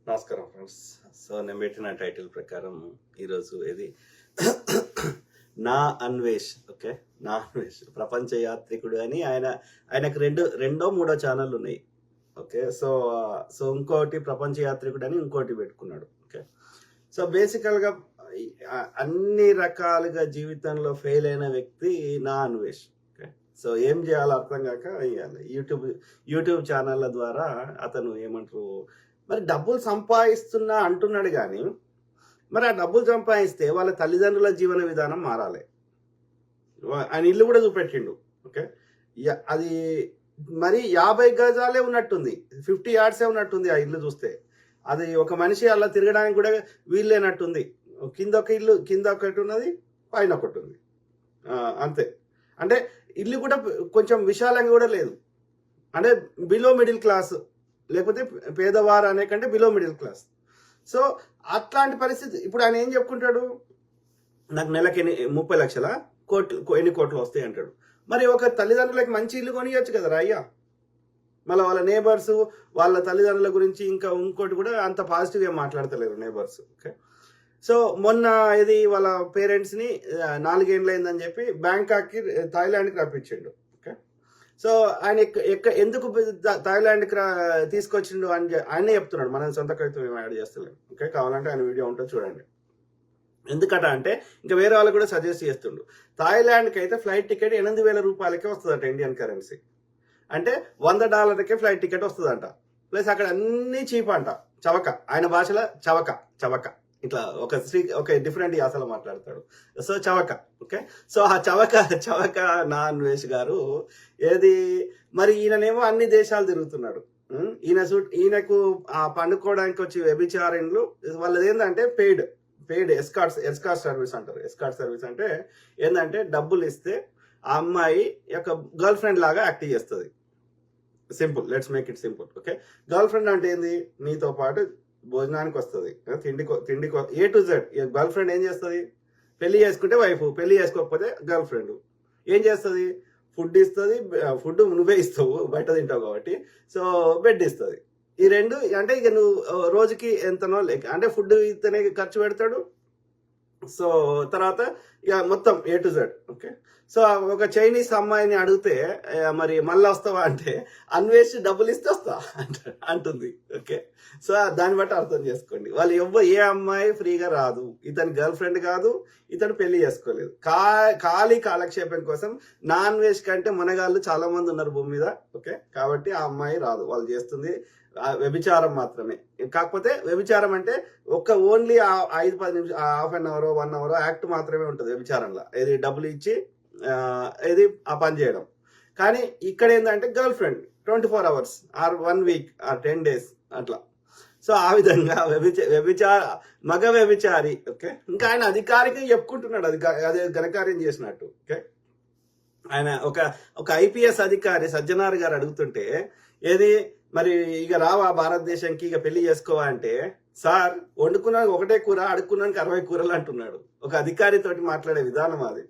నమస్కారం friends. So నేను పెట్టిన టైటిల్ ప్రకారం ఈరోజు ఇది నా అన్వేష్. ఓకే, నా అన్వేష్ ప్రపంచ యాత్రికుడు అని ఆయనకు రెండో మూడో ఛానల్ ఉన్నాయి. ఓకే, సో ఇంకోటి ప్రపంచ యాత్రికుడు అని ఇంకోటి పెట్టుకున్నాడు. ఓకే, సో బేసికల్గా అన్ని రకాలుగా జీవితంలో ఫెయిల్ అయిన వ్యక్తి నా అన్వేష్. ఓకే, సో ఏం చేయాలో అర్థం కాక యూట్యూబ్ ఛానళ్ళ ద్వారా అతను ఏమంటారు, మరి డబ్బులు సంపాదిస్తున్నా అంటున్నాడు కానీ మరి ఆ డబ్బులు సంపాదిస్తే వాళ్ళ తల్లిదండ్రుల జీవన విధానం మారాలి. ఆయన ఇల్లు కూడా చూపెట్టిండు. ఓకే, అది మరి 50 గజాలే ఉన్నట్టుంది, 50 యార్డ్సే ఉన్నట్టుంది ఆ ఇల్లు చూస్తే. అది ఒక మనిషి అలా తిరగడానికి కూడా వీల్లేనట్టుంది. కింద ఒక ఇల్లు, కింద ఒకటి ఉన్నది, పైన ఒకటి ఉంది, అంతే. అంటే ఇల్లు కూడా కొంచెం విశాలంగా కూడా లేదు. అంటే బిలో మిడిల్ క్లాస్, లేకపోతే పేదవారు అనే కంటే బిలో మిడిల్ క్లాస్. సో అట్లాంటి పరిస్థితి. ఇప్పుడు ఆయన ఏం చెప్పుకుంటాడు, నాకు నెలకి 30 లక్షల ఎన్ని కోట్లు వస్తాయి అంటాడు. మరి ఒక తల్లిదండ్రులకి మంచి ఇల్లు కొనియొచ్చు కదరా అయ్యా. మళ్ళీ వాళ్ళ నేబర్స్ వాళ్ళ తల్లిదండ్రుల గురించి ఇంకా ఇంకోటి కూడా అంత పాజిటివ్గా మాట్లాడతలేరు నేబర్స్. ఓకే, సో మొన్న ఇది వాళ్ళ పేరెంట్స్ని 4 ఏళ్ళు అయిందని చెప్పి బ్యాంకాక్కి, థాయిలాండ్కి రప్పించిండు. సో ఆయన ఎందుకు థాయిలాండ్కి తీసుకొచ్చిండు అని ఆయనే చెప్తున్నాడు. మనం సొంత కవిత్వం ఏమి యాడ్ చేస్తలేము. ఓకే, కావాలంటే ఆయన వీడియో ఉంటుంది చూడండి. ఎందుకట అంటే ఇంకా వేరే వాళ్ళకి కూడా సజెస్ట్ చేస్తుండు. థాయిలాండ్కి అయితే ఫ్లైట్ టికెట్ 8,000 రూపాయలకే వస్తుందట, ఇండియన్ కరెన్సీ. అంటే $100కే ఫ్లైట్ టికెట్ వస్తుందంట. ప్లస్ అక్కడ అన్ని చీప్ అంట. చవక, ఆయన భాషలో చవక ఇట్లా ఒక డిఫరెంట్ యాసలో మాట్లాడతాడు. సో చవక. ఓకే, సో ఆ చవక నా అన్వేష్ గారు ఏది మరి ఈయననేమో అన్ని దేశాలు తిరుగుతున్నాడు. ఈయనకు ఆ పండుకోవడానికి వచ్చి వ్యభిచారణలు వాళ్ళది ఏంటంటే పెయిడ్ ఎస్కార్ట్ సర్వీస్ అంటారు. ఎస్కార్ట్ సర్వీస్ అంటే ఏంటంటే డబ్బులు ఇస్తే ఆ అమ్మాయి యొక్క గర్ల్ ఫ్రెండ్ లాగా యాక్ట్ చేస్తుంది. Simple, let's make it simple. Okay, girl friend అంటే ఏంది, నీతో పాటు భోజనానికి వస్తుంది, తిండి A to Z. Girl friend ఏం చేస్తుంది, పెళ్లి చేసుకుంటే వైఫ్, పెళ్లి చేసుకోకపోతే గర్ల్ ఫ్రెండ్ ఏం చేస్తుంది, ఫుడ్ ఇస్తుంది. ఫుడ్ నువ్వే ఇస్తావు, బయట తింటావు కాబట్టి. సో బెడ్ ఇస్తుంది. ఈ రెండు అంటే ఇక నువ్వు రోజుకి ఎంతనో లెక్క, అంటే ఫుడ్ ఇతనే ఖర్చు పెడతాడు. సో తర్వాత ఇక మొత్తం A to Z. Okay, so ఒక చైనీస్ అమ్మాయిని అడిగితే మరి మళ్ళీ వస్తావా అంటే అన్వేష్ డబ్బులు ఇస్తే వస్తా అంటుంది. ఓకే, సో దాన్ని బట్టి అర్థం చేసుకోండి. వాళ్ళు ఏ అమ్మాయి ఫ్రీగా రాదు. ఇతని గర్ల్ ఫ్రెండ్ కాదు, ఇతను పెళ్లి చేసుకోలేదు. ఖాళీ కాలక్షేపం కోసం నాన్ వెజ్ కంటే మునగాళ్ళు చాలా మంది ఉన్నారు భూమి మీద. ఓకే, కాబట్టి ఆ అమ్మాయి రాదు. వాళ్ళు చేస్తుంది వ్యభిచారం మాత్రమే. కాకపోతే వ్యభిచారం అంటే ఓన్లీ 5-10 నిమిషాలు, half an hour 1 hour act మాత్రమే ఉంటుంది వ్యభిచారంలో. ఏది డబ్బులు ఇచ్చి ఏది ఆ పని చేయడం. కానీ ఇక్కడ ఏంటంటే girlfriend 24 hours or 1 week or 10 days అట్లా. సో ఆ విధంగా మగ వ్యభిచారి. ఓకే, ఇంకా ఆయన అధికారికంగా చెప్పుకుంటున్నాడు అదే ఘనకార్యం చేసినట్టు. ఓకే, ఆయన ఒక IPS అధికారి సజ్జనార్ గారు అడుగుతుంటే ఏది మరి ఇక రావా భారతదేశానికి, ఇక పెళ్లి చేసుకోవా అంటే, సార్ వండుకున్నానికి ఒకటే కూర, అడుక్కున్నానికి 60 కూరలు అంటున్నాడు. ఒక అధికారితోటి మాట్లాడే విధానం అది.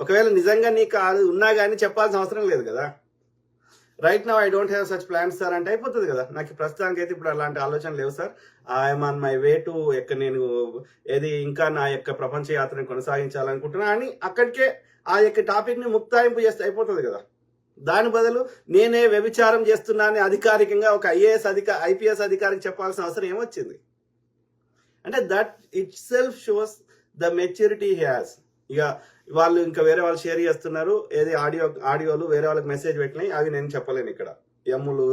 ఒకవేళ నిజంగా నీకు అది ఉన్నా కానీ చెప్పాల్సిన అవసరం లేదు కదా. Right now I don't have such plans sir అంటే అయిపోతుంది కదా. నాకు ప్రస్తుతానికి అయితే ఇప్పుడు అలాంటి ఆలోచన లేవు sir. I'm on my way to నేను ఇంకా నా యొక్క ప్రపంచ యాత్రను కొనసాగించాలనుకుంటున్నా అని అక్కడికే ఆ యొక్క టాపిక్ ని ముక్తాయింపు చేస్తే అయిపోతుంది కదా. దాని బదులు నేనే వ్యభిచారం చేస్తున్నానని అధికారికంగా ఒక IPS అధికారికి చెప్పాల్సిన అవసరం ఏమొచ్చింది అంటే that it self shows the maturity he has. ఇక వాళ్ళు ఇంకా వేరే వాళ్ళు షేర్ చేస్తున్నారు ఏది ఆడియోలు వేరే వాళ్ళకి మెసేజ్ పెట్టినాయి, అవి నేను చెప్పలేను ఇక్కడ. ఎమ్ములు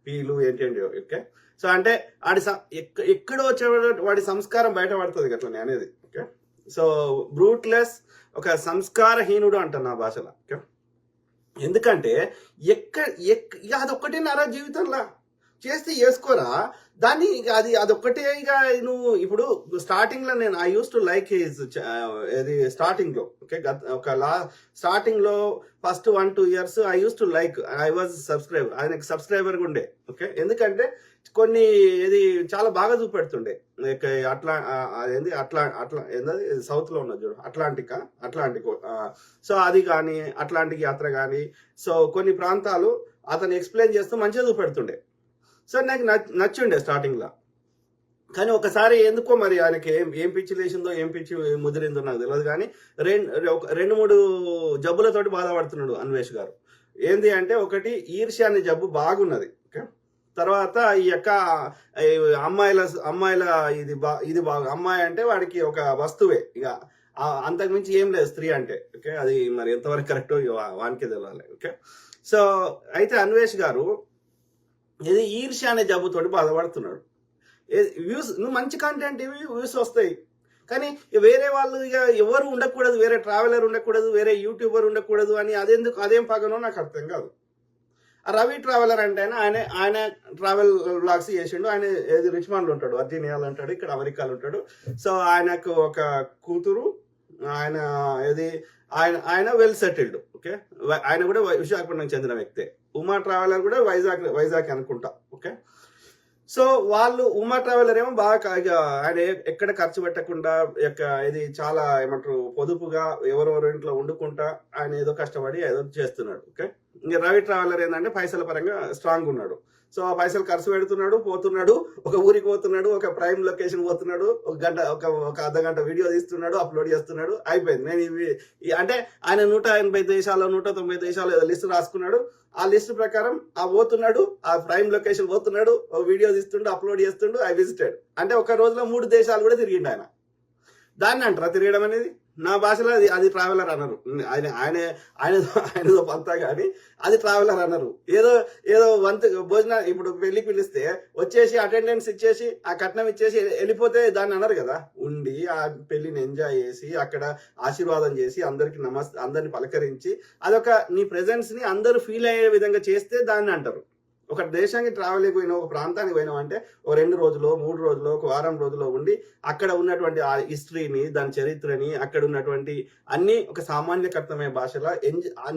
పీలు ఏంటండి. ఓకే, సో అంటే ఎక్కడో వాడి సంస్కారం బయటపడుతుంది అట్లా అనేది. ఓకే, సో బ్రూట్లెస్, ఒక సంస్కారహీనుడు అంటారు నా భాషలో. ఓకే, ఎందుకంటే అదొక్కటే నారా జీవితంలో చేస్తే చేసుకోరా దాన్ని. అదొక్కటే. ఇక నువ్వు ఇప్పుడు స్టార్టింగ్ లో నేను I use to like his ఇది స్టార్టింగ్ లో. ఓకే, స్టార్టింగ్ లో first 1-2 years I use to like, I was subscriber, ఆయనకి సబ్స్క్రైబర్ గా ఉండే. ఓకే, ఎందుకంటే కొన్ని ఇది చాలా బాగా చూపెడుతుండే. అట్లా ఏంది అట్లా ఏంటది సౌత్ లో ఉన్నది చూడు, అట్లాంటిక్. సో అది కానీ అట్లాంటిక్ యాత్ర కానీ, సో కొన్ని ప్రాంతాలు అతను ఎక్స్ప్లెయిన్ చేస్తూ మంచిగా చూపెడుతుండే. సో నాకు నచ్చుండే స్టార్టింగ్లో. కానీ ఒకసారి ఎందుకో మరి ఆయనకి ఏం పిచ్చి లేచిందో ఏం పిచ్చి ముదిరిందో నాకు తెలియదు. కానీ రెండు మూడు జబ్బులతోటి బాధపడుతున్నాడు అన్వేష్ గారు. ఏంది అంటే, ఒకటి ఈర్ష్య అనే జబ్బు బాగున్నది. ఓకే, తర్వాత ఈ యొక్క అమ్మాయిల ఇది బాగా, అమ్మాయి అంటే వాడికి ఒక వస్తువే, ఇక అంతకుమించి ఏం లేదు స్త్రీ అంటే. ఓకే, అది మరి ఎంతవరకు కరెక్టో వానికే తెలియాలి. ఓకే, సో అయితే అన్వేష్ గారు ఇది ఈర్ష్య అనే జబ్బుతోటి బాధపడుతున్నాడు. వ్యూస్, నువ్వు మంచి కంటెంట్ ఇవి వ్యూస్ వస్తాయి, కానీ వేరే వాళ్ళు ఇక ఎవరు ఉండకూడదు, వేరే ట్రావెలర్ ఉండకూడదు, వేరే యూట్యూబర్ ఉండకూడదు అని అదేం పగనో నాకు అర్థం కాదు. ఆ రవి ట్రావెలర్ అంటే ఆయన ట్రావెల్ బ్లాగ్స్ చేసిండు. ఆయన ఏది రిచ్మండ్లో ఉంటాడు, వర్జీనియాలో ఉంటాడు, ఇక్కడ అమెరికాలో ఉంటాడు. సో ఆయనకు ఒక కూతురు, ఆయన ఏది ఆయన వెల్ సెటిల్డ్. ఓకే, ఆయన కూడా విశాఖపట్నం చెందిన వ్యక్తే. ఉమా ట్రావెలర్ కూడా వైజాగ్ అనుకుంటా. ఓకే, సో వాళ్ళు ఉమా ట్రావెలర్ ఏమో బాగా ఆయన ఎక్కడ ఖర్చు పెట్టకుండా ఇది చాలా ఏమంటారు పొదుపుగా ఎవరెవరి ఇంట్లో వండుకుంటా ఆయన ఏదో కష్టపడి ఏదో చేస్తున్నాడు. ఓకే, ఇంకా రవి ట్రావెలర్ ఏంటంటే పైసల పరంగా స్ట్రాంగ్ ఉన్నాడు. సో ఆ పైసలు ఖర్చు పెడుతున్నాడు, పోతున్నాడు, ఒక ఊరికి పోతున్నాడు, ఒక ప్రైమ్ లొకేషన్ పోతున్నాడు, ఒక అర్ధ గంట వీడియో తీస్తున్నాడు, అప్లోడ్ చేస్తున్నాడు, అయిపోయింది. నేను ఇవి అంటే ఆయన 180 దేశాలు 190 దేశాలు ఏదో లిస్ట్ రాసుకున్నాడు. ఆ లిస్ట్ ప్రకారం పోతున్నాడు, ఆ ప్రైమ్ లొకేషన్ పోతున్నాడు, వీడియో తీస్తుండు, అప్లోడ్ చేస్తుండు, ఐ విజిటెడ్ అంటే ఒక రోజులో 3 దేశాలు కూడా తిరిగిండు ఆయన. దాన్ని అంటారా తిరగడం అనేది? నా భాషలో అది ట్రావెలర్ అన్నారు. ఆయనదో పంతా కానీ అది ట్రావెలర్ అన్నారు. ఏదో భోజనం ఇప్పుడు పెళ్లికి పిలిస్తే వచ్చేసి అటెండెన్స్ ఇచ్చేసి ఆ కట్నం ఇచ్చేసి వెళ్ళిపోతే దాన్ని అన్నారు కదా. ఉండి ఆ పెళ్లిని ఎంజాయ్ చేసి అక్కడ ఆశీర్వాదం చేసి అందరిని పలకరించి అదొక నీ ప్రెజెన్స్ ని అందరూ ఫీల్ అయ్యే విధంగా చేస్తే దాన్ని అంటారు. ఒక దేశానికి ట్రావెల్ అయిపోయినా, ఒక ప్రాంతానికి పోయినావు అంటే ఒక 2 రోజులు 3 రోజులు ఒక వారం రోజుల్లో ఉండి అక్కడ ఉన్నటువంటి ఆ హిస్టరీని, దాని చరిత్రని, అక్కడ ఉన్నటువంటి అన్ని ఒక సామాన్యకర్తమైన భాషలో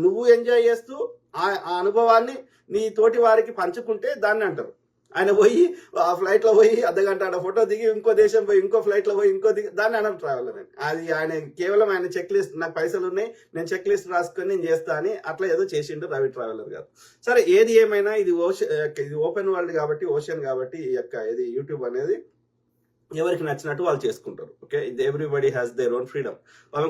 నువ్వు ఎంజాయ్ చేస్తూ ఆ అనుభవాన్ని నీ తోటి వారికి పంచుకుంటే దాన్ని అంటారు. ఆయన పోయి ఆ ఫ్లైట్ లో పోయి అర్ధగంట ఫోటో దిగి ఇంకో దేశం పోయి ఇంకో ఫ్లైట్ లో పోయి ఇంకో దిగి దాన్ని అన్నారు ట్రావెలర్ అని. అది ఆయన కేవలం ఆయన చెక్ లిస్ట్, నాకు పైసలు ఉన్నాయి నేను చెక్ లిస్ట్ రాసుకొని నేను చేస్తా అని అట్లా ఏదో చేసిండు రవి ట్రావెలర్ గారు. సరే, ఏది ఏమైనా ఇది ఓపెన్ వరల్డ్ కాబట్టి, ఓషన్ కాబట్టి ఈ యొక్క ఇది యూట్యూబ్ అనేది ఎవరికి నచ్చినట్టు వాళ్ళు చేసుకుంటారు. ఓకే, ఇది everybody has their own freedom.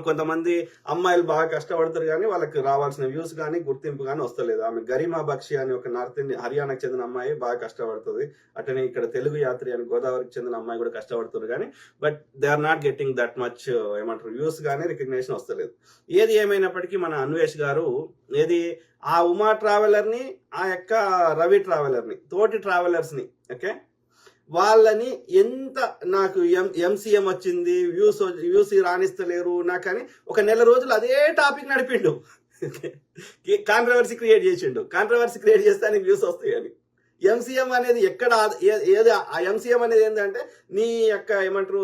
కొంతమంది అమ్మాయిలు బాగా కష్టపడతారు కానీ వాళ్ళకి రావాల్సిన వ్యూస్ కానీ గుర్తింపు కానీ వస్తలేదు. ఆమె గరిమా బక్షి అని ఒక నార్త్ ఇండియన్ హర్యానాకు చెందిన అమ్మాయి బాగా కష్టపడుతుంది. అట్లనే ఇక్కడ తెలుగు యాత్రి అని గోదావరికి చెందిన అమ్మాయి కూడా కష్టపడుతుంది. కానీ but they are not getting that much ఏమంటారు వ్యూస్ కానీ రికగ్నేషన్ వస్తలేదు. ఏది ఏమైనప్పటికీ మన అన్వేష్ గారు ఆ ఉమా ట్రావెలర్ ని, ఆ యొక్క రవి ట్రావెలర్ ని, తోటి ట్రావెలర్స్ ని, ఓకే, వాళ్ళని ఎంత నాకు ఎంసీఎం వచ్చింది, వ్యూస్ రాణిస్తలేరు నాకని ఒక నెల రోజులు అదే టాపిక్ నడిపిండు. కాంట్రవర్సీ క్రియేట్ చేస్తే వ్యూస్ వస్తాయని. ఎంసీఎం అనేది ఎక్కడ ఏది ఆ ఎంసీఎం అనేది ఏంటంటే నీ యొక్క ఏమంటారు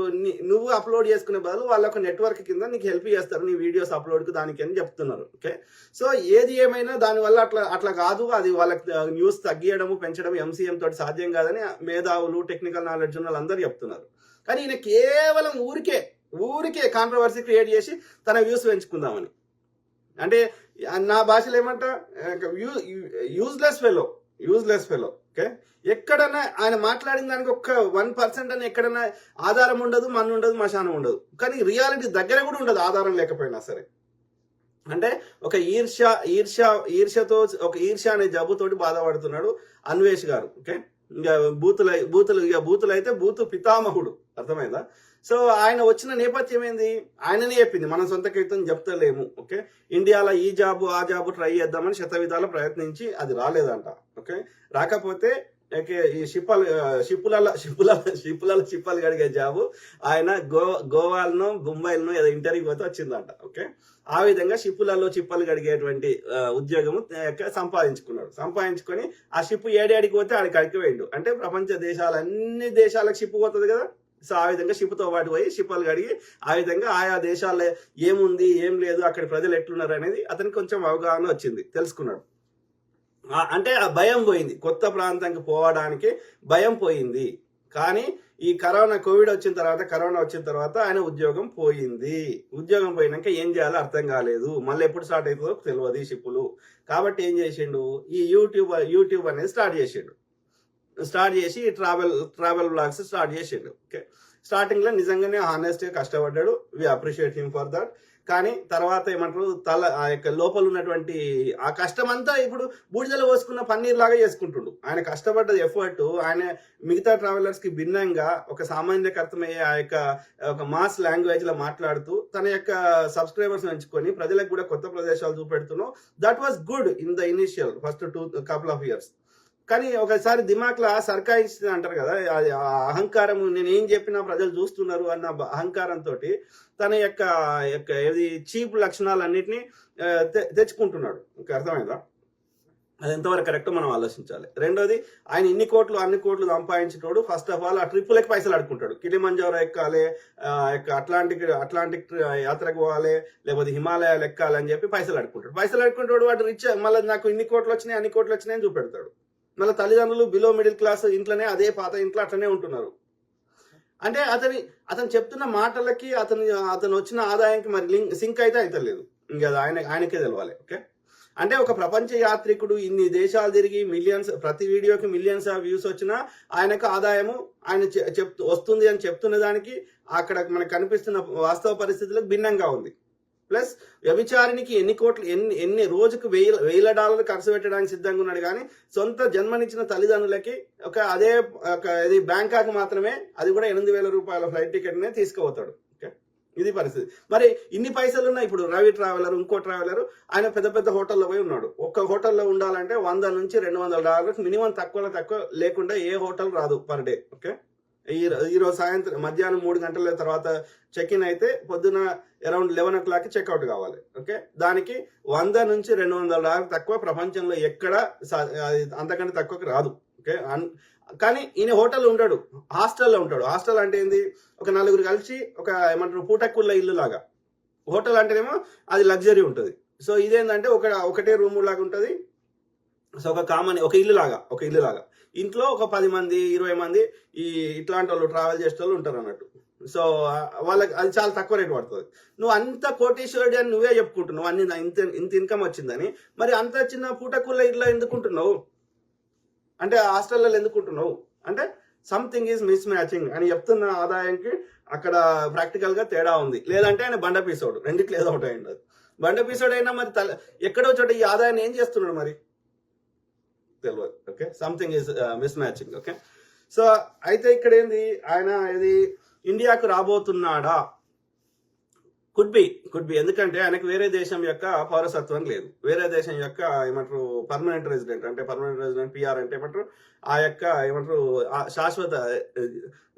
నువ్వు అప్లోడ్ చేసుకునే బదులు వాళ్ళ ఒక నెట్వర్క్ కింద నీకు హెల్ప్ చేస్తారు నీ వీడియోస్ అప్లోడ్కి దానికి అని చెప్తున్నారు. ఓకే, సో ఏది ఏమైనా దానివల్ల అట్లా కాదు, అది వాళ్ళకి న్యూస్ తగ్గియడము పెంచడం ఎంసీఎం తోటి సాధ్యం కాదని మేధావులు, టెక్నికల్ నాలెడ్జ్ ఉన్న అందరూ చెప్తున్నారు. కానీ ఈయన కేవలం ఊరికే కాంట్రవర్సీ క్రియేట్ చేసి తన వ్యూస్ పెంచుకుందామని, అంటే నా భాషలో ఏమంటా యూజ్లెస్ ఫెలో. ఓకే, ఎక్కడన్నా ఆయన మాట్లాడిన దానికి ఒక్క 1% అని ఎక్కడన్నా ఆధారం ఉండదు, ఉండదు, మశానం ఉండదు. కానీ రియాలిటీ దగ్గర కూడా ఉండదు ఆధారం లేకపోయినా సరే. అంటే ఒక ఈర్ష్యతో ఒక ఈర్ష్య అనే జబ్బుతోటి బాధపడుతున్నాడు అన్వేష్ గారు. ఓకే, ఇంకా బూతులు అయితే బూతు పితామహుడు, అర్థమైందా? సో ఆయన వచ్చిన నేపథ్యం ఏంది? ఆయననే చెప్పింది, మనం సొంత కీర్తన చెప్తలేము. ఓకే, ఇండియాలో ఈ జాబు ఆ జాబు ట్రై చేద్దామని శతవిధాలు ప్రయత్నించి అది రాలేదంట. ఓకే, రాకపోతే ఈ షిప్పులలో కడిగే జాబు ఆయన గోవాలను ముంబైలను ఏదో ఇంటర్వ్యూ పోతే వచ్చిందంట. ఓకే, ఆ విధంగా షిప్పులలో చిప్పలు కడిగేటువంటి ఉద్యోగము సంపాదించుకొని ఆ షిప్పు ఏడాడికి పోతే ఆడికి అడిగిపోయిండు. అంటే ప్రపంచ అన్ని దేశాలకు షిప్పు పోతుంది కదా. సో ఆ విధంగా షిప్తో పాటు పోయి షిప్పులు కడిగి ఆ విధంగా ఆయా దేశాల్లో ఏముంది ఏం లేదు అక్కడ ప్రజలు ఎట్లున్నారు అనేది అతనికి కొంచెం అవగాహన వచ్చింది, తెలుసుకున్నాడు. అంటే ఆ భయం పోయింది, కొత్త ప్రాంతానికి పోవడానికి భయం పోయింది. కానీ ఈ కోవిడ్ కరోనా వచ్చిన తర్వాత ఆయన ఉద్యోగం పోయినాక ఏం చేయాలో అర్థం కాలేదు, మళ్ళీ ఎప్పుడు స్టార్ట్ అవుతుందో తెలియదు షిప్పులు. కాబట్టి ఏం చేసిండు, ఈ యూట్యూబ్ అనేది స్టార్ట్ చేసిండు. స్టార్ట్ చేసి ట్రావెల్ బ్లాగ్స్ స్టార్ట్ చేసిండు. ఓకే, స్టార్టింగ్ లో నిజంగానే హానెస్ట్ గా కష్టపడ్డాడు. We appreciate him for that. కానీ తర్వాత ఏమంటారు, ఆ యొక్క లోపల ఉన్నటువంటి ఆ కష్టం అంతా ఇప్పుడు బూడిదలో పోసుకున్న పన్నీర్ లాగా చేసుకుంటుండు. ఆయన కష్టపడ్డ ఎఫర్ట్ ఆయన మిగతా ట్రావెలర్స్ కి భిన్నంగా ఒక సామాన్యకు అర్థమయ్యే ఆ యొక్క ఒక మాస్ లాంగ్వేజ్ లో మాట్లాడుతూ తన యొక్క సబ్స్క్రైబర్స్ పెంచుకొని ప్రజలకు కూడా కొత్త ప్రదేశాలు చూపెడుతున్నాం. That was good in the initial first couple of years. కానీ ఒకసారి దిమాక్లా సర్కాయిస్తుంది అంటారు కదా, అది ఆ అహంకారం, నేను ఏం చెప్పినా ప్రజలు చూస్తున్నారు అన్న అహంకారంతో తన యొక్క ఏది చీప్ లక్షణాలన్నింటినీ తెచ్చుకుంటున్నాడు. ఇంకా అర్థమైందా? అది ఎంతవరకు కరెక్ట్ మనం ఆలోచించాలి. రెండోది, ఆయన అన్ని కోట్లు సంపాదించేటోడు ఫస్ట్ ఆఫ్ ఆల్ ఆ ట్రిప్పులకి పైసలు అడుకుంటాడు. కిలిమంజారో ఎక్కాలి, అట్లాంటిక్ యాత్రకు పోవాలి, లేకపోతే హిమాలయాలు ఎక్కాలి అని చెప్పి పైసలు అడుకుంటాడు. వాడు రిచ్, మళ్ళీ నాకు అన్ని కోట్లు వచ్చినాయి అని చూపెడతాడు. మళ్ళీ తల్లిదండ్రులు బిలో మిడిల్ క్లాస్ ఇంట్లోనే, అదే పాత ఇంట్లో అట్లనే ఉంటున్నారు. అంటే అతను చెప్తున్న మాటలకి అతను వచ్చిన ఆదాయానికి మరి సింక్ అయితే లేదు. ఇంకా ఆయనకే తెలవాలి. ఓకే, అంటే ఒక ప్రపంచ యాత్రికుడు ఇన్ని దేశాలు తిరిగి ప్రతి వీడియోకి మిలియన్స్ ఆఫ్ వ్యూస్ వచ్చినా ఆయనకు ఆదాయము ఆయన వస్తుంది అని చెప్తున్న దానికి అక్కడ మనకు కనిపిస్తున్న వాస్తవ పరిస్థితులకు భిన్నంగా ఉంది. ప్లస్ వ్యభిచారినికి ఎన్ని రోజుకు $1000 ఖర్చు పెట్టడానికి సిద్ధంగా ఉన్నాడు. కానీ సొంత జన్మనిచ్చిన తల్లిదండ్రులకి ఇది బ్యాంకాక్ మాత్రమే, అది కూడా $8,000 ఫ్లైట్ టికెట్ నే తీసుకుపోతాడు. ఓకే, ఇది పరిస్థితి. మరి ఇన్ని పైసలు ఉన్నాయి. ఇప్పుడు రవి ట్రావెలర్, ఇంకో ట్రావెలర్, ఆయన పెద్ద హోటల్లో పోయి ఉన్నాడు. ఒక్క హోటల్లో ఉండాలంటే $100 నుంచి $200 మినిమం తక్కువ లేకుండా ఏ హోటల్ రాదు పర్ డే. ఓకే, ఈరోజు సాయంత్రం మధ్యాహ్నం 3 గంటల తర్వాత చెక్ ఇన్ అయితే పొద్దున అరౌండ్ 11 o'clock చెక్అవుట్ కావాలి. ఓకే, దానికి $100 నుంచి $200 తక్కువ ప్రపంచంలో ఎక్కడ అంతకంటే తక్కువకి రాదు. ఓకే, కానీ ఈయన హోటల్ ఉంటాడు, హాస్టల్లో ఉంటాడు. హాస్టల్ అంటే ఏంది, ఒక 4 కలిసి ఒక ఏమంటారు పూటక్కుళ్ళ ఇల్లు లాగా. హోటల్ అంటేనేమో అది లగ్జరీ ఉంటుంది. సో ఇదేంటంటే ఒకటే రూమ్ లాగా ఉంటుంది. సో ఒక ఇల్లు లాగా ఇంట్లో ఒక 10 మంది 20 మంది ఇట్లాంటి వాళ్ళు ట్రావెల్ చేసే వాళ్ళు ఉంటారు అన్నట్టు. సో వాళ్ళకి అది చాలా తక్కువ రేట్ పడుతుంది. నువ్వు అంత కోటీశ్వరుడు అని నువ్వే చెప్పుకుంటున్నావు, అన్ని ఇంత ఇన్కమ్ వచ్చిందని. మరి అంత చిన్న పూటకుళ్ళ ఇట్లా ఎందుకుంటున్నావు అంటే, హాస్టల్లో ఎందుకుంటున్నావు అంటే సంథింగ్ ఈజ్ మిస్ మ్యాచింగ్ అని చెప్తున్న ఆదాయానికి అక్కడ ప్రాక్టికల్ గా తేడా ఉంది. లేదంటే ఆయన బండ పీసోడు, రెండిట్లో ఏదో ఒకటి అయింది. బండ పీసోడు అయినా మరి ఎక్కడో చోట ఈ ఆదాయాన్ని ఏం చేస్తున్నాడు మరి తెలియదు. Okay, something is miss matching. Okay, so అయితే ఇక్కడ ఏంది, ఆయన ఇది ఇండియాకు రాబోతున్నాడా? Could be. ఎందుకంటే ఆయనకు వేరే దేశం యొక్క పౌరసత్వం లేదు. వేరే దేశం యొక్క ఏమంటారు పర్మనెంట్ రెసిడెంట్ పిఆర్ అంటే ఏమంటారు, ఆ యొక్క ఏమంటారు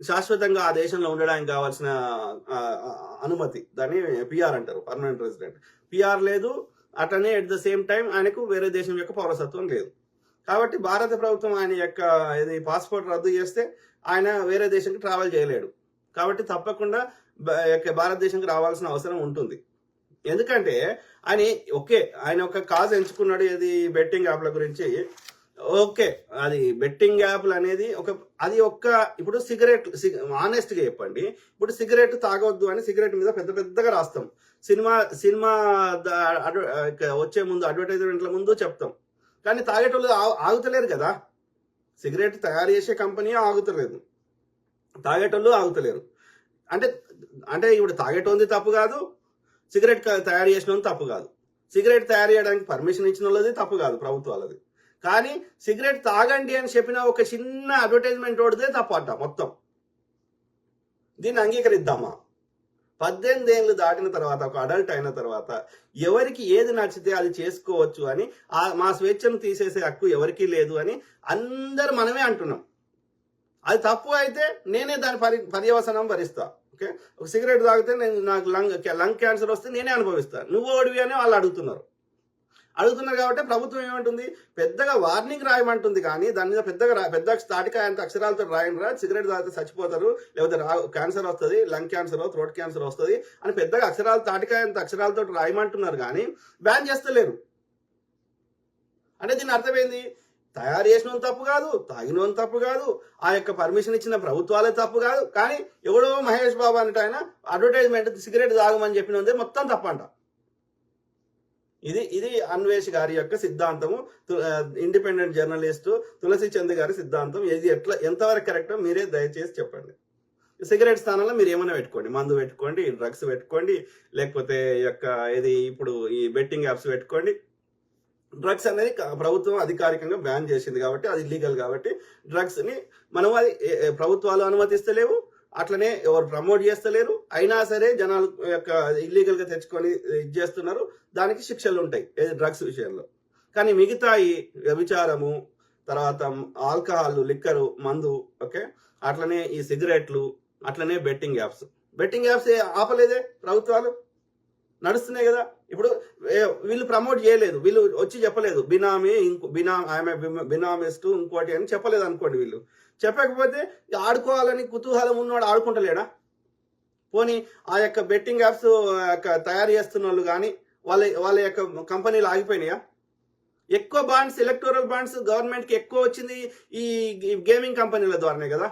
శాశ్వతంగా ఆ దేశంలో ఉండడానికి కావాల్సిన అనుమతి, దాన్ని పిఆర్ అంటారు, పర్మనెంట్ రెసిడెంట్. పిఆర్ లేదు, అట్లనే అట్ ద సేమ్ టైం ఆయనకు వేరే దేశం యొక్క పౌరసత్వం లేదు. కాబట్టి భారత ప్రభుత్వం ఆయన యొక్క పాస్పోర్ట్ రద్దు చేస్తే ఆయన వేరే దేశానికి ట్రావెల్ చేయలేడు. కాబట్టి తప్పకుండా భారతదేశానికి రావాల్సిన అవసరం ఉంటుంది. ఎందుకంటే ఆయన ఒక కాజ్ ఎంచుకున్నాడు, ఇది బెట్టింగ్ యాప్ల గురించి. ఓకే, అది బెట్టింగ్ యాప్లు అనేది ఇప్పుడు సిగరెట్, ఆనెస్ట్ గా చెప్పండి, ఇప్పుడు సిగరెట్ తాగొద్దు అని సిగరెట్ మీద పెద్దగా రాస్తాం. సినిమా వచ్చే ముందు, అడ్వర్టైజ్మెంట్ల ముందు చెప్తాం. కానీ తాగేటోళ్ళు ఆగుతలేరు కదా. సిగరెట్ తయారు చేసే కంపెనీ ఆగుతలేదు, తాగేటోళ్ళు ఆగుతలేరు. అంటే ఇప్పుడు తాగేటోంది తప్పు కాదు, సిగరెట్ తయారు చేసిన తప్పు కాదు, సిగరెట్ తయారు చేయడానికి పర్మిషన్ ఇచ్చిన వాళ్ళది తప్పు కాదు, ప్రభుత్వాలది. కానీ సిగరెట్ తాగండి అని చెప్పిన ఒక చిన్న అడ్వర్టైజ్మెంట్ ఓడితే తప్పట మొత్తం. దీన్ని అంగీకరిద్దామా? 18 ఏళ్ళు దాటిన తర్వాత, ఒక అడల్ట్ అయిన తర్వాత ఎవరికి ఏది నచ్చితే అది చేసుకోవచ్చు అని, మా స్వేచ్ఛను తీసేసే హక్కు ఎవరికీ లేదు అని అందరు మనమే అంటున్నాం. అది తప్పు అయితే నేనే దాని పర్యవసనం భరిస్తా. ఓకే, ఒక సిగరెట్ తాగితే నాకు లంగ్ క్యాన్సర్ వస్తే నేనే అనుభవిస్తాను, నువ్వు ఓడివి అని వాళ్ళు అడుగుతున్నారు కాబట్టి ప్రభుత్వం ఏమంటుంది, పెద్దగా వార్నింగ్ రాయమంటుంది. కానీ దాని మీద పెద్ద తాటికాయంత అక్షరాలతో రాయనరా, సిగరెట్ తాగితే చచ్చిపోతారు, లేకపోతే క్యాన్సర్ వస్తుంది, లంగ్ క్యాన్సర్, థ్రోట్ క్యాన్సర్ వస్తుంది అని పెద్దగా తాటికాయంత అక్షరాలతో రాయమంటున్నారు, కానీ బ్యాన్ చేస్తలేరు. అంటే దీని అర్థమైంది, తయారు చేసిన తప్పు కాదు, తాగిన తప్పు కాదు, ఆ యొక్క పర్మిషన్ ఇచ్చిన ప్రభుత్వాలే తప్పు కాదు. కానీ ఎవడో మహేష్ బాబు అంటే ఆయన అడ్వర్టైజ్మెంట్ సిగరెట్ తాగమని చెప్పినందే మొత్తం తప్పంట. ఇది ఇది అన్వేష్ గారి యొక్క సిద్ధాంతము. ఇండిపెండెంట్ జర్నలిస్టు తులసి చంద్ గారి సిద్ధాంతం. ఇది ఎంతవరకు కరెక్టో మీరే దయచేసి చెప్పండి. సిగరెట్ స్థానంలో మీరు ఏమైనా పెట్టుకోండి, మందు పెట్టుకోండి, డ్రగ్స్ పెట్టుకోండి, లేకపోతే ఇది ఇప్పుడు ఈ బెట్టింగ్ యాప్స్ పెట్టుకోండి. డ్రగ్స్ అనేది ప్రభుత్వం అధికారికంగా బ్యాన్ చేసింది కాబట్టి అది ఇల్లీగల్ కాబట్టి డ్రగ్స్ని మనం అది ప్రభుత్వాలు అనుమతిస్తలేవు, అట్లనే ఎవరు ప్రమోట్ చేస్తలేరు. అయినా సరే జనాలు యొక్క ఇల్లీగల్గా తెచ్చుకొని ఇది చేస్తున్నారు. దానికి శిక్షలు ఉంటాయి డ్రగ్స్ విషయంలో. కానీ మిగతా ఈ వ్యభిచారము, తర్వాత ఆల్కహాల్, లిక్కరు, మందు, ఓకే, అట్లనే ఈ సిగరెట్లు, అట్లనే బెట్టింగ్ యాప్స్ ఆపలేదే ప్రభుత్వాలు, నడుస్తున్నాయి కదా. ఇప్పుడు వీళ్ళు ప్రమోట్ చేయలేదు, వీళ్ళు వచ్చి చెప్పలేదు బినామిస్ట్ ఇంకోటి అని చెప్పలేదు అనుకోండి. వీళ్ళు చెప్పకపోతే ఆడుకోవాలని కుతూహలం ఉన్నవాడు ఆడుకుంటలేడా? పోనీ ఆ యొక్క బెట్టింగ్ యాప్స్ తయారు చేస్తున్న వాళ్ళు కానీ వాళ్ళ యొక్క కంపెనీలు ఆగిపోయినాయా? ఎక్కువ బాండ్స్, ఎలక్టోరల్ బాండ్స్ గవర్నమెంట్కి ఎక్కువ వచ్చింది ఈ గేమింగ్ కంపెనీల ద్వారానే కదా.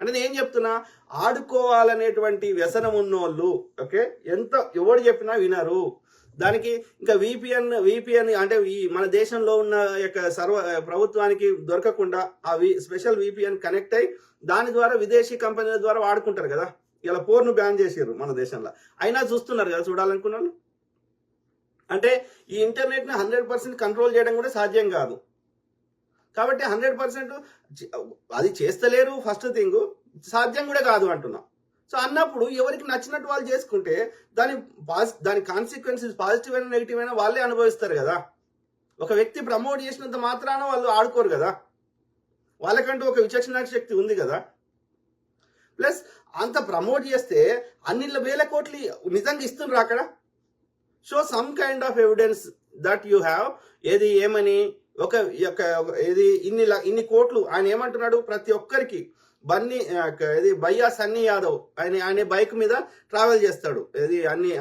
అంటే నేను ఏం చెప్తున్నా, ఆడుకోవాలనేటువంటి వ్యసనం ఉన్నోళ్ళు, ఓకే, ఎవరు చెప్పినా వినరు. దానికి ఇంకా విపిఎన్ అంటే ఈ మన దేశంలో ఉన్న యొక్క ప్రభుత్వానికి దొరకకుండా ఆ స్పెషల్ విపిఎన్ కనెక్ట్ అయ్యి దాని ద్వారా విదేశీ కంపెనీల ద్వారా వాడుకుంటారు కదా. ఇలా పోర్ను బ్యాన్ చేసారు మన దేశంలో, అయినా చూస్తున్నారు కదా చూడాలనుకున్నారు. అంటే ఈ ఇంటర్నెట్ని 100% కంట్రోల్ చేయడం కూడా సాధ్యం కాదు. కాబట్టి 100% అది చేస్తలేరు, ఫస్ట్ థింగ్, సాధ్యం కూడా కాదు అంటున్నా. సో అన్నప్పుడు ఎవరికి నచ్చినట్టు వాళ్ళు చేసుకుంటే దాని కాన్సిక్వెన్సెస్ పాజిటివ్ అయినా నెగిటివ్ అయినా వాళ్ళే అనుభవిస్తారు కదా. ఒక వ్యక్తి ప్రమోట్ చేసినంత మాత్రాన వాళ్ళు ఆడుకోరు కదా, వాళ్ళకంటూ ఒక విచక్షణ శక్తి ఉంది కదా. ప్లస్ అంత ప్రమోట్ చేస్తే అన్ని వేల కోట్లు నిజంగా ఇస్తున్నారు అక్కడ. Show some kind of evidence that you have. ఏమని ఇన్ని కోట్లు ఆయన ఏమంటున్నాడు, ప్రతి ఒక్కరికి బయ్యా సన్నీ యాదవ్ ఆయన బైక్ మీద ట్రావెల్ చేస్తాడు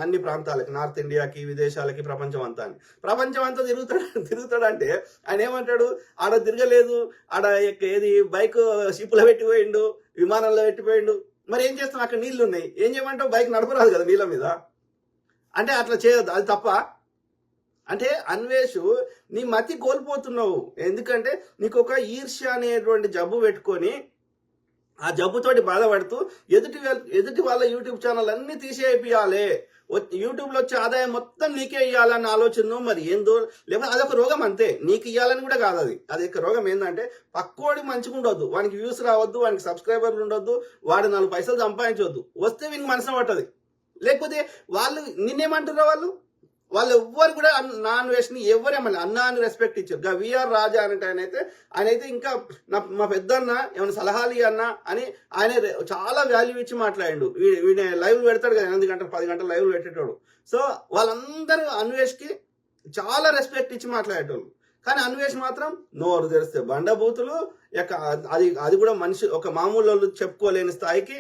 అన్ని ప్రాంతాలకి, నార్త్ ఇండియాకి, విదేశాలకి, ప్రపంచం అంతా తిరుగుతాడంటే ఆయన ఏమంటాడు, ఆడ తిరగలేదు, ఆడ బైక్ షిప్లో పెట్టిపోయిండు, విమానంలో పెట్టిపోయిండు. మరి ఏం చేస్తాం, అక్కడ నీళ్లు ఉన్నాయి, ఏం చేయమంటావు, బైక్ నడపరాదు కదా నీళ్ళ మీద. అంటే అట్లా చేయొద్దు, అది తప్ప. అంటే అన్వేషు నీ మతి కోల్పోతున్నావు. ఎందుకంటే నీకు ఒక ఈర్ష్య అనేటువంటి జబ్బు పెట్టుకొని ఆ జబ్బుతోటి బాధపడుతూ ఎదుటి వాళ్ళ యూట్యూబ్ ఛానల్ అన్ని తీసేయాలి, యూట్యూబ్లో వచ్చే ఆదాయం మొత్తం నీకే ఇవ్వాలన్న ఆలోచన మరి ఏందో. లేకపోతే అదొక రోగం అంతే, నీకు ఇవ్వాలని కూడా కాదు. అది ఒక రోగం ఏంటంటే పక్కోడి మంచిగా ఉండొద్దు, వానికి వ్యూస్ రావద్దు, వానికి సబ్స్క్రైబర్లు ఉండొద్దు, వాడు 4 పైసలు సంపాదించవద్దు. వస్తే వీనికి మనసున పట్టదు. లేకపోతే వాళ్ళు నిన్నేమంటున్నారు, వాళ్ళు ఎవ్వరు కూడా నాన్ వేస్ట్ని ఎవరేమన్నా అన్నా అని రెస్పెక్ట్ ఇచ్చారు. విఆర్ రాజా అంటే ఆయనైతే ఇంకా మా పెద్దన్న ఏమైనా సలహాలు ఇవ్వన్నా అని ఆయన చాలా వాల్యూ ఇచ్చి మాట్లాడిండు. వీడి లైవ్ పెడతాడు కదా, 8 గంటలు 10 గంటలు లైవ్ పెట్టేటోడు. సో వాళ్ళందరూ అన్వేష్కి చాలా రెస్పెక్ట్ ఇచ్చి మాట్లాడేటోళ్ళు. కానీ అన్వేష్ మాత్రం నోరు తెరిస్తే బండబూతులు, అది కూడా మనిషి ఒక మామూలు వాళ్ళు చెప్పుకోలేని స్థాయికి.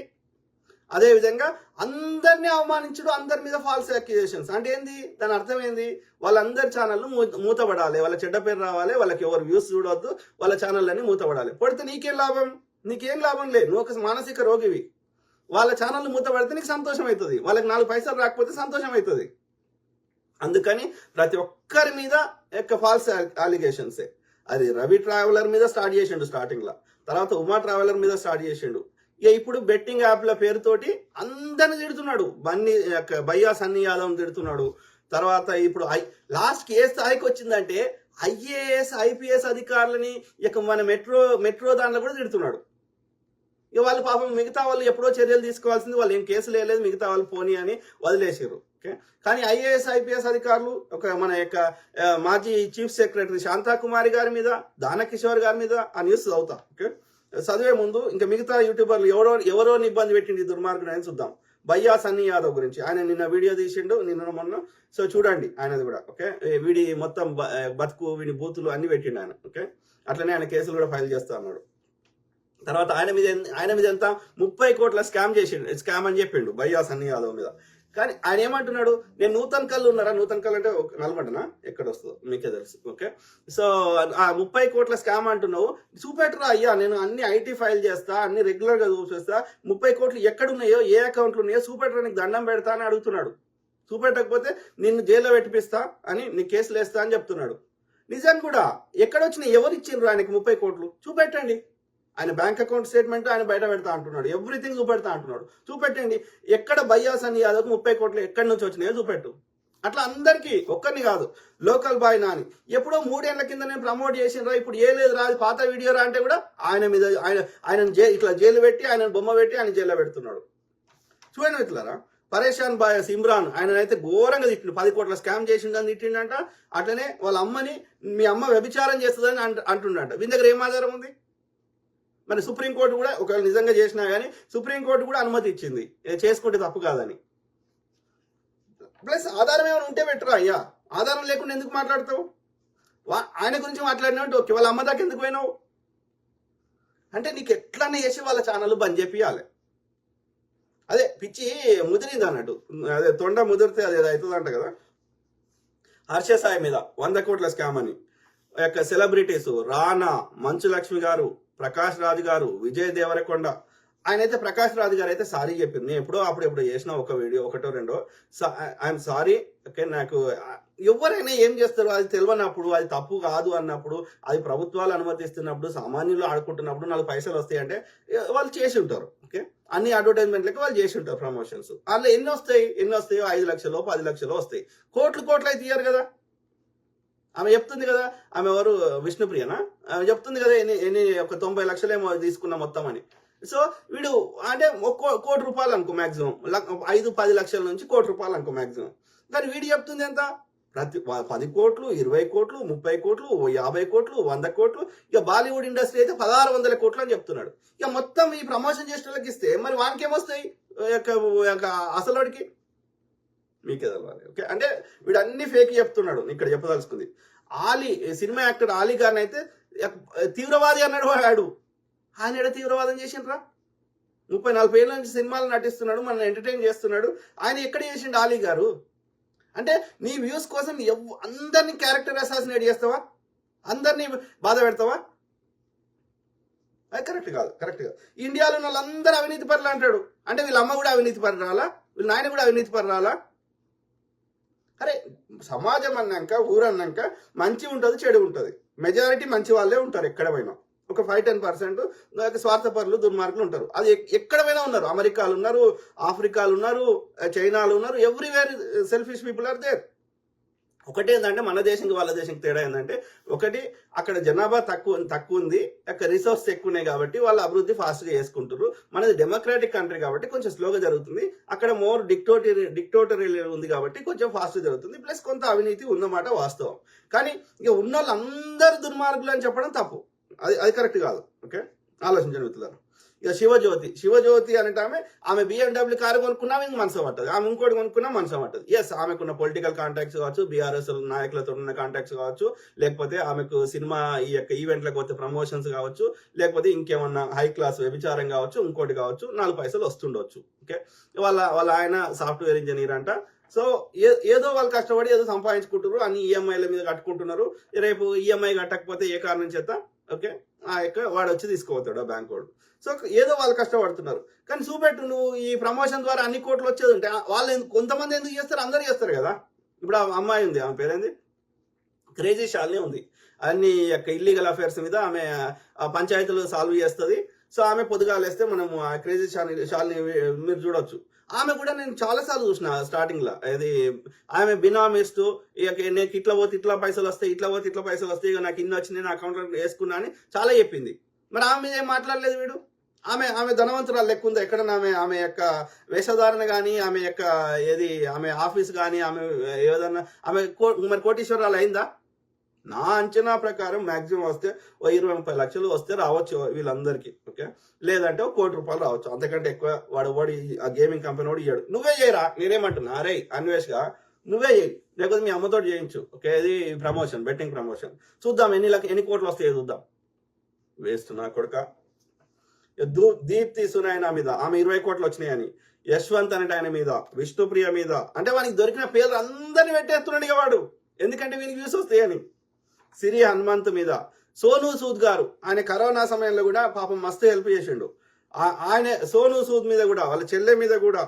అదే విధంగా అందరినీ అవమానించడం, అందరి మీద ఫాల్స్ అక్యూజేషన్స్. అంటే ఏంది, దాని అర్థం ఏంది, వాళ్ళందరి ఛానళ్ళు మూతపడాలి, వాళ్ళ చెడ్డ పేరు రావాలి, వాళ్ళకి ఎవరు వ్యూస్ చూడవద్దు, వాళ్ళ ఛానళ్ళని మూతపడాలి. పడితే నీకేం లాభం లేదు, నువ్వు ఒక మానసిక రోగివి. వాళ్ళ ఛానళ్ళు మూతపడితే నీకు సంతోషం అవుతుంది, వాళ్ళకి 4 పైసలు రాకపోతే సంతోషం అవుతుంది. అందుకని ప్రతి ఒక్కరి మీద ఫాల్స్ అలిగేషన్సే. అది రవి ట్రావెలర్ మీద స్టార్ట్ చేసిండు స్టార్టింగ్లో, తర్వాత ఉమా ట్రావెలర్ మీద స్టార్ట్ చేసిండు. ఇప్పుడు బెట్టింగ్ యాప్ల పేరుతోటి అందరిని తిడుతున్నాడు. బయ్యా సన్నీ యాదవ్ తిడుతున్నాడు. తర్వాత ఇప్పుడు లాస్ట్కి ఏ స్థాయికి వచ్చిందంటే ఐఏఎస్ ఐపీఎస్ అధికారులని మన మెట్రో దాంట్లో కూడా తిడుతున్నాడు. వాళ్ళు పాపం మిగతా వాళ్ళు ఎప్పుడో చర్యలు తీసుకోవాల్సింది, వాళ్ళు ఏం కేసులు వేయలేదు, మిగతా వాళ్ళు పోనీ అని వదిలేసారు. ఓకే, కానీ ఐఏఎస్ ఐపీఎస్ అధికారులు మన మాజీ చీఫ్ సెక్రటరీ శాంతాకుమారి గారి మీద, దానకిషోర్ గారి మీద ఆ న్యూస్ చదువుతా. ఓకే, చదివే ముందు ఇంకా మిగతా యూట్యూబర్లు ఎవరో ఇబ్బంది పెట్టింది దుర్మార్గుడు అని చూద్దాం. బయ్యా సన్నీ యాదవ్ గురించి ఆయన నిన్న వీడియో తీసిండు, నిన్న మొన్న. సో చూడండి ఆయనది కూడా. ఓకే, వీడి మొత్తం బతుకు, వీడి బూతులు అన్ని పెట్టిండు ఆయన. ఓకే, అట్లనే ఆయన కేసులు కూడా ఫైల్ చేస్తా అన్నాడు. తర్వాత ఆయన మీద ఎంత 30 కోట్ల స్కామ్ అని చెప్పిండు బయ్యా సన్నీ యాదవ్ మీద. కానీ ఆయన ఏమంటున్నాడు, నేను నూతన్ కళ్ళు ఉన్నారా, నూతన్ కళ్ళు అంటే నల్గొండనా ఎక్కడ వస్తుందో మీకే తెలుసు. ఓకే, సో ఆ 30 కోట్ల స్కామ్ అంటున్నావు, చూపెట్టరా అయ్యా, నేను అన్ని ఐటీ ఫైల్ చేస్తా, అన్ని రెగ్యులర్గా చూసేస్తా, 30 కోట్లు ఎక్కడున్నాయో, ఏ అకౌంట్లు ఉన్నాయో చూపెట్టరా, నీకు దండం పెడతా అని అడుగుతున్నాడు. చూపెట్టకపోతే నిన్ను జైల్లో పెట్టిపిస్తా అని నీ కేసులు వేస్తా అని చెప్తున్నాడు. నిజాన్ని కూడా ఎక్కడొచ్చినా ఎవరు ఇచ్చిండ్రు ఆయనకి 30 కోట్లు చూపెట్టండి. ఆయన బ్యాంక్ అకౌంట్ స్టేట్మెంట్ ఆయన బయట పెడతా అంటున్నాడు, ఎవ్రీథింగ్ చూపెడతా అంటున్నాడు. చూపెట్టండి. ఎక్కడ బయ్యాస్ అని యాదవ్కి 30 కోట్లు ఎక్కడి నుంచి వచ్చినాయో చూపెట్టు. అట్లా అందరికీ, ఒక్కరిని కాదు. లోకల్ బాయ్ నాని ఎప్పుడో 3 ఏళ్ల కింద నేను ప్రమోట్ చేసినరా, ఇప్పుడు ఏ లేదు రా, పాత వీడియో రా అంటే కూడా ఆయన మీద ఆయన ఇట్లా జైలు పెట్టి, ఆయన బొమ్మ పెట్టి ఆయన జైల్లో పెడుతున్నాడు. చూడండి ఇట్లారా. పరేషాన్ బాయస్ ఇమ్రాన్ ఆయన అయితే ఘోరంగా తిట్టిండు, 10 కోట్ల స్కామ్ చేసిండని తిట్టిండంట. అట్లనే వాళ్ళ అమ్మని మీ అమ్మ వ్యభిచారం చేస్తుందని అంటుండంట. వీని దగ్గర ఏం ఆధారం ఉంది? మరి సుప్రీంకోర్టు కూడా ఒకవేళ నిజంగా చేసినా కానీ సుప్రీంకోర్టు కూడా అనుమతి ఇచ్చింది చేసుకుంటే తప్పు కాదని. ప్లస్ ఆధారం ఏమైనా ఉంటే పెట్టరా అయ్యా, ఆధారం లేకుండా ఎందుకు మాట్లాడతావు? ఆయన గురించి మాట్లాడినట్టు ఓకే, వాళ్ళ అమ్మ దాకా ఎందుకు పోయినావు? అంటే నీకు ఎట్లనే చేసి వాళ్ళ ఛానల్ బంద్ చేపియాలి. అదే పిచ్చి ముదిరింది అన్నట్టు, అదే తొండ ముదిరితే అది అవుతుందంట కదా. హర్ష సాయి మీద 100 కోట్ల స్కామ్ అని యొక్క సెలబ్రిటీస్ రానా, మంచు లక్ష్మి గారు, ప్రకాష్ రాజ్ గారు, విజయ్ దేవరకొండ. ఆయన అయితే ప్రకాష్ రాజ్ గారు అయితే సారీ చెప్పింది. నేను ఎప్పుడో చేసిన ఒక వీడియో, ఒకటో రెండో, ఐఎమ్ సారీ. ఓకే, నాకు ఎవరైనా ఏం చేస్తారు అది తెలియనప్పుడు, అది తప్పు కాదు అన్నప్పుడు, అది ప్రభుత్వాలు అనుమతిస్తున్నప్పుడు, సామాన్యులు ఆడుకుంటున్నప్పుడు 4 పైసలు వస్తాయి అంటే వాళ్ళు చేసి ఉంటారు. ఓకే, అన్ని అడ్వర్టైజ్మెంట్లకి వాళ్ళు చేసి ఉంటారు ప్రమోషన్స్. అందులో ఎన్ని వస్తాయో 5 లక్షలు 10 లక్షలు వస్తాయి. కోట్లు అయితే ఇయ్యారు కదా. ఆమె చెప్తుంది కదా, ఆమె ఎవరు, విష్ణుప్రియనా, ఆమె చెప్తుంది కదా ఎన్ని ఒక 90 లక్షలేమో తీసుకున్న మొత్తం అని. సో వీడు అంటే కోటి రూపాయలు అనుకో మ్యాక్సిమం, 5-10 లక్షల నుంచి కోటి రూపాయలు అనుకో మ్యాక్సిమం. కానీ వీడు చెప్తుంది ఎంత, ప్రతి 10 కోట్లు, 20 కోట్లు, 30 కోట్లు, 50 కోట్లు, 100 కోట్లు. ఇక బాలీవుడ్ ఇండస్ట్రీ అయితే 1600 కోట్లు అని చెప్తున్నాడు. ఇక మొత్తం ఈ ప్రమోషన్ చేసిన వాళ్ళకి ఇస్తే మరి వానికి ఏమొస్తాయి అసలుడికి? మీకే తెలవాలి. ఓకే, అంటే వీడు అన్ని ఫేక్ చెప్తున్నాడు. ఇక్కడ చెప్పదలుచుకుంది ఆలీ, సినిమా యాక్టర్ ఆలీ గారిని అయితే తీవ్రవాది అన్నాడు వాడు. ఆయన ఎడ తీవ్రవాదం చేసిండ్రా? 30-40 ఏళ్ళ నుంచి సినిమాలు నటిస్తున్నాడు, మనల్ని ఎంటర్టైన్ చేస్తున్నాడు. ఆయన ఎక్కడ చేసిండు ఆలీ గారు? అంటే నీ వ్యూస్ కోసం అందరినీ క్యారెక్టర్ అసాసినేట్ చేస్తావా? అందరినీ బాధ పెడతావా? అది కరెక్ట్ కాదు. ఇండియాలో ఉన్న వాళ్ళందరూ అవినీతి పరులు అంటాడు. అంటే వీళ్ళ అమ్మ కూడా అవినీతి పరు రాలా? వీళ్ళ నాయన కూడా అవినీతి పరు రాలా? అరే, సమాజం అన్నాక, ఊరు అన్నాక మంచి ఉంటుంది, చెడు ఉంటుంది. మెజారిటీ మంచి వాళ్ళే ఉంటారు ఎక్కడ పోయినా. ఒక 5-10% స్వార్థపరులు, దుర్మార్గులు ఉంటారు. అది ఎక్కడ పోయినా ఉన్నారు. అమెరికాలు ఉన్నారు, ఆఫ్రికాలు ఉన్నారు, చైనాలు ఉన్నారు. Everywhere selfish people are there. ఒకటి ఏంటంటే మన దేశంకి వాళ్ళ దేశంకి తేడా ఏంటంటే, ఒకటి అక్కడ జనాభా తక్కువ ఉంది, అక్కడ రిసోర్స్ ఎక్కువ ఉన్నాయి కాబట్టి వాళ్ళ అభివృద్ధి ఫాస్ట్గా చేసుకుంటారు. మనది డెమోక్రాటిక్ కంట్రీ కాబట్టి కొంచెం స్లోగా జరుగుతుంది. అక్కడ మోర్ డిక్టోటరీ ఉంది కాబట్టి కొంచెం ఫాస్ట్గా జరుగుతుంది. ప్లస్ కొంత అవినీతి ఉన్నమాట వాస్తవం. కానీ ఇక ఉన్న వాళ్ళందరూ దుర్మార్గులు అని చెప్పడం తప్పు. అది కరెక్ట్ కాదు. ఓకే, ఆలోచించండి మిత్రులారా. ఇక శివజ్యోతి అంటే ఆమె BMW కారు కొనుక్కున్నా ఇంక మనసు పట్టదు, ఆమె ఇంకోటి కొనుక్కున్నా మనసు పట్టదు. ఎస్, ఆమెకున్న పొలిటికల్ కాంటాక్ట్స్ కావచ్చు, బీఆర్ఎస్ నాయకులతో ఉన్న కాంటాక్ట్స్ కావచ్చు, లేకపోతే ఆమెకు సినిమా ఈ యొక్క ఈవెంట్లకు వచ్చే ప్రమోషన్స్ కావచ్చు, లేకపోతే ఇంకేమన్నా హై క్లాస్ వ్యభిచారం కావచ్చు, ఇంకోటి కావచ్చు, 4 పైసలు వస్తుండొచ్చు. ఓకే, వాళ్ళ ఆయన సాఫ్ట్వేర్ ఇంజనీర్ అంట. సో ఏదో వాళ్ళు కష్టపడి ఏదో సంపాదించుకుంటారు, అన్ని ఈఎంఐల మీద కట్టుకుంటున్నారు. రేపు ఈఎంఐ కట్టకపోతే ఏ కారణం చేత ఓకే వాడు వచ్చి తీసుకుపోతాడు ఆ బ్యాంక్ వాడు. సో ఏదో వాళ్ళు కష్టపడుతున్నారు. కానీ చూపెట్టు, నువ్వు ఈ ప్రమోషన్ ద్వారా అన్ని కోట్లు వచ్చేది ఉంటే వాళ్ళు కొంతమంది ఎందుకు చేస్తారు? అందరూ చేస్తారు కదా. ఇప్పుడు ఆ అమ్మాయి ఉంది, ఆమె పేరేంది, క్రేజీ షాలిని ఉంది. అన్ని యొక్క ఇల్లీగల్ అఫైర్స్ మీద ఆమె పంచాయతీలు సాల్వ్ చేస్తుంది. సో ఆమె పొద్దుగాలేస్తే మనము ఆ క్రేజీ షాలిని మీరు చూడొచ్చు. ఆమె కూడా నేను చాలాసార్లు చూసిన స్టార్టింగ్ లో. అది ఆమె బినామిస్ట్, ఇక నేను ఇట్లా పోతే ఇట్లా పైసలు వస్తాయి, ఇట్లా పోతే ఇట్లా పైసలు వస్తాయి, ఇక నాకు ఇన్ని వచ్చినాయి, నా అకౌంట్లో వేసుకున్నా అని చాలా చెప్పింది. మరి ఆమె మీద ఏం మాట్లాడలేదు వీడు. ఆమె ధనవంతురాలు లెక్క ఉందా ఎక్కడ? ఆమె యొక్క వేషధారణ కానీ, ఆమె యొక్క ఆమె ఆఫీస్ కానీ, ఆమె ఏదన్నా మరి కోటీశ్వరాలు అయిందా? నా అంచనా ప్రకారం మాక్సిమం వస్తే 20-30 లక్షలు వస్తే రావచ్చు వీళ్ళందరికీ. ఓకే, లేదంటే 1 కోటి రూపాయలు రావచ్చు. అంతకంటే ఎక్కువ వాడు ఆ గేమింగ్ కంపెనీ వాడు ఇయ్యాడు. నువ్వే చేయరా, నేనేమంటున్నా, అరే అన్వేష్గా నువ్వే చేయి, లేకపోతే మీ అమ్మతో చేయించు. ఓకే, ఇది ప్రమోషన్, బెట్టింగ్ ప్రమోషన్. చూద్దాం ఎన్ని కోట్లు వస్తాయో చూద్దాం. వేస్ట్ నా కొడుక. దీప్తి సునైనా మీద ఆమె 20 కోట్లు వచ్చినాయని, యశ్వంత్ అనేట ఆయన మీద, విష్ణుప్రియ మీద, అంటే వానికి దొరికిన పేర్లు అందరినీ పెట్టేస్తున్నాడు ఇక వాడు, ఎందుకంటే వీనికి వ్యూస్ వస్తాయని. సిరి హనుమంత్ మీద, సోనూ సూద్ గారు, ఆయన కరోనా సమయంలో కూడా పాపం మస్తు హెల్ప్ చేసిండు. ఆయన సోనూ సూద్ మీద కూడా, వాళ్ళ చెల్లె మీద కూడా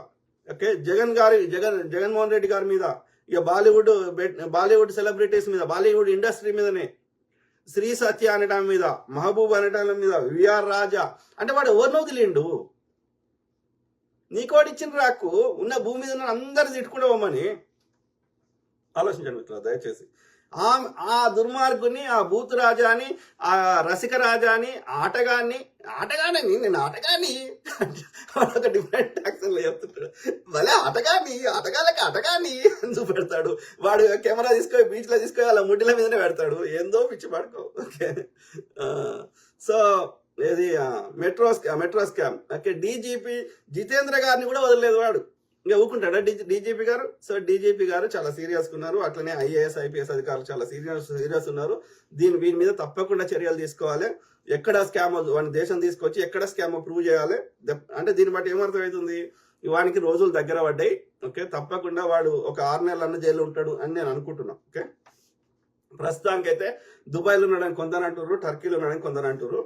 ఓకే, జగన్మోహన్ రెడ్డి గారి మీద, ఇక బాలీవుడ్ సెలబ్రిటీస్ మీద, బాలీవుడ్ ఇండస్ట్రీ మీదనే, శ్రీ సత్య అనటం మీద, మహబూబ్ అనటం మీద, విఆర్ రాజా, అంటే వాడు ఎవరినో వదిలిండు. నీకోటి ఇచ్చిన రాకు ఉన్న భూమి మీద ఉన్న అందరు తిట్టుకుంటూ పోమని ఆలోచించండి మిత్రులు దయచేసి. ఆ దుర్మార్గుని, ఆ బూతు రాజాని, ఆ రసిక రాజాని, ఆటగాన్ని నేను ఆటగాని ఒక డిఫరెంట్ యాక్షన్లో చెప్తుంటాడు. భలే ఆటగాని అని చూపెడతాడు. వాడు కెమెరా తీసుకొని బీచ్లో తీసుకొని అలా ముడ్డిల మీదనే పెడతాడు. ఏందో పిచ్చి పడుకో. ఓకే, సో ఏది metro scam. Okay, DGP Jitendra గారిని కూడా వదలలేదు వాడు. ఇంకా ఊరుకుంటాడా డీజీపీ గారు? సో డీజీపీ గారు చాలా సీరియస్గా ఉన్నారు. అట్లనే ఐఏఎస్ ఐపీఎస్ అధికారులు చాలా సీరియస్ ఉన్నారు. వీని మీద తప్పకుండా చర్యలు తీసుకోవాలి. ఎక్కడ స్కామ్ వాడిని దేశం తీసుకొచ్చి ఎక్కడ స్కామ్ ప్రూవ్ చేయాలి. అంటే దీన్ని బట్టి ఏమర్థమవుతుంది, వానికి రోజులు దగ్గర పడ్డాయి. ఓకే, తప్పకుండా వాడు ఒక 6 నెలలన్న జైలు ఉంటాడు అని నేను అనుకుంటున్నాను. ఓకే, ప్రస్తుతానికైతే దుబాయ్లో ఉన్నాడని కొందరంటారు, టర్కీలో ఉన్నాడని కొందరంటారు.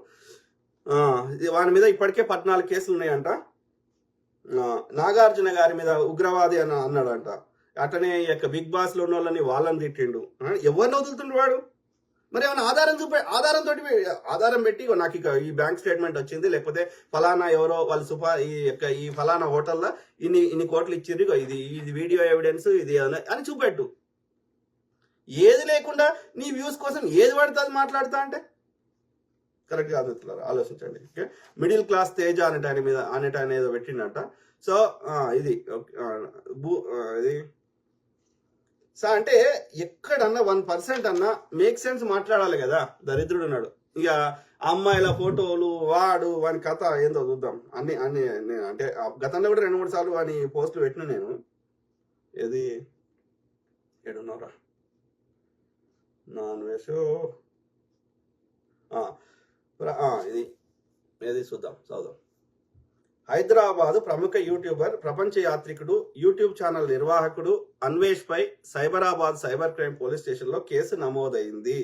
వాని మీద ఇప్పటికే 14 కేసులు ఉన్నాయంట. నాగార్జున గారి మీద ఉగ్రవాది అని అన్నాడంట. అట్లనే ఈ బిగ్ బాస్ లో ఉన్న వాళ్ళని తిట్టిండు. ఎవరిని వదులుతుండు వాడు? మరి ఏమైనా ఆధారం పెట్టి నాకు ఈ బ్యాంక్ స్టేట్మెంట్ వచ్చింది, లేకపోతే ఫలానా ఎవరో వాళ్ళు ఈ ఫలానా హోటల్లో ఇన్ని కోట్లు ఇచ్చింది, ఇది వీడియో ఎవిడెన్స్ ఇది అని చూపెట్టు. ఏది లేకుండా నీ వ్యూస్ కోసం ఏది పడితే అది మాట్లాడతా అంటే కరెక్ట్ కాదు మిత్రులారా, ఆలోచించండి. ఓకే, మిడిల్ క్లాస్ తేజ అనేట ఏదో పెట్టిండట. సో ఇది సో అంటే ఎక్కడన్నా 1% అన్నా మేక్ సెన్స్ మాట్లాడాలి కదా. దరిద్రుడు ఉన్నాడు. ఇక అమ్మాయిల ఫోటోలు, వాని కథ ఏందో చూద్దాం. అన్ని అంటే గతంలో కూడా 2-3 సార్లు వాని పోస్టులు పెట్టిన నేను. ఏది ఏడున్నారా నాన్ వెజ్ ఇది చూద్దాం. హైదరాబాద్ ప్రముఖ యూట్యూబర్, ప్రపంచ యాత్రికుడు, యూట్యూబ్ ఛానల్ నిర్వాహకుడు అన్వేష్ పై సైబరాబాద్ సైబర్ క్రైమ్ పోలీస్ స్టేషన్లో కేసు నమోదైంది.